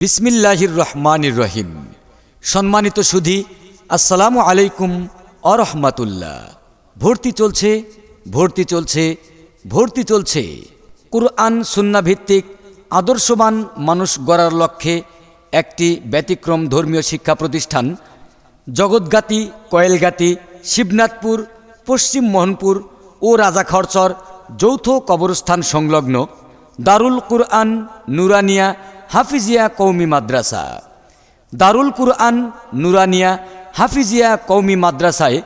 বিসমিল্লাহির রহমানির রহিম। সম্মানিত সুধী, আসসালামু আলাইকুম ওয়া রাহমাতুল্লাহ। ভর্তি চলছে ভর্তি চলছে ভর্তি চলছে কুরআন সুন্নাহ ভিত্তিক আদর্শবান মানুষ গড়ার লক্ষ্যে একটি ব্যতিক্রম ধর্মীয় শিক্ষা প্রতিষ্ঠান জগৎগাতি, কয়েলগাতি, শিবনাথপুর, পশ্চিম মোহনপুর ও রাজাখরচর যৌথ কবরস্থান সংলগ্ন দারুল কুরআন নুরানিয়া হাফিজিয়া কওমি মাদ্রাসা। দারুল কুরআন নুরানিয়া হাফিজিয়া কওমি মাদ্রাসায়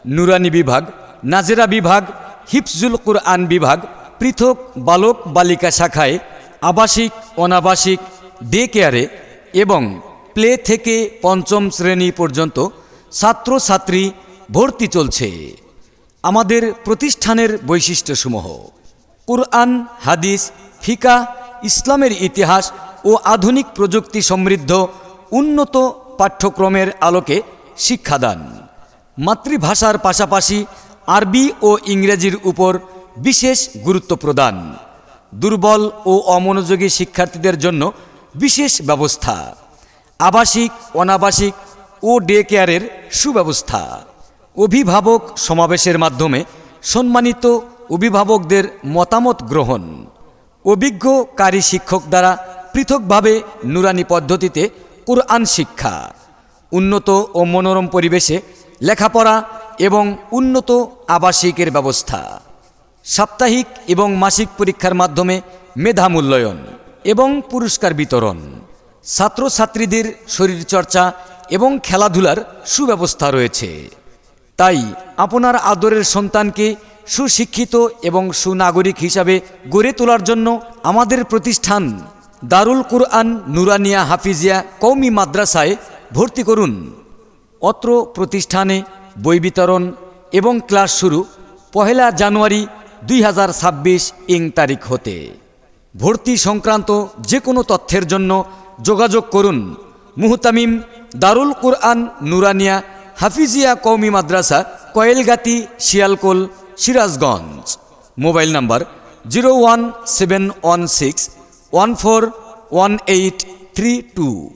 নুরানি বিভাগ, নাজেরা বিভাগ, হিফজুল কুরআন বিভাগ, পৃথক বালক বালিকা শাখায়, আবাসিক অনাবাসিক ডে কেয়ারে এবং প্লে থেকে পঞ্চম শ্রেণী পর্যন্ত ছাত্রছাত্রী ভর্তি চলছে। আমাদের প্রতিষ্ঠানের বৈশিষ্ট্যসমূহ: কুরআন, হাদিস, ফিকাহ, ইসলামের ইতিহাস ও আধুনিক প্রযুক্তি সমৃদ্ধ উন্নত পাঠ্যক্রমের আলোকে শিক্ষাদান। মাতৃভাষার পাশাপাশি আরবি ও ইংরেজির উপর বিশেষ গুরুত্ব প্রদান। দুর্বল ও অমনোযোগী শিক্ষার্থীদের জন্য বিশেষ ব্যবস্থা। আবাসিক, অনাবাসিক ও ডে কেয়ারের সুব্যবস্থা। অভিভাবক সমাবেশের মাধ্যমে সম্মানিত অভিভাবকদের মতামত গ্রহণ। অভিজ্ঞ কারি শিক্ষক দ্বারা পৃথকভাবে নুরানি পদ্ধতিতে কুরআন শিক্ষা। উন্নত ও মনোরম পরিবেশে লেখাপড়া এবং উন্নত আবাসিকের ব্যবস্থা। সাপ্তাহিক এবং মাসিক পরীক্ষার মাধ্যমে মেধা মূল্যায়ন এবং পুরস্কার বিতরণ। ছাত্রছাত্রীদের শরীরচর্চা এবং খেলাধুলার সুব্যবস্থা রয়েছে। তাই আপনার আদরের সন্তানকে সুশিক্ষিত এবং সুনাগরিক হিসাবে গড়ে তোলার জন্য আমাদের প্রতিষ্ঠান দারুল কুরআন নুরানিয়া হাফিজিয়া কওমি মাদ্রাসায় ভর্তি করুন। অত্র প্রতিষ্ঠানে বই বিতরণ এবং ক্লাস শুরু 1 জানুয়ারি 2026 তারিখ হতে। ভর্তি সংক্রান্ত যে কোনো তথ্যের জন্য যোগাযোগ করুন মুহতামিম দারুল কুরআন নুরানিয়া হাফিজিয়া কওমি মাদ্রাসা, কয়েলগাতি, শিয়ালকোল, সিরাজগঞ্জ। Mobile number 01716141832।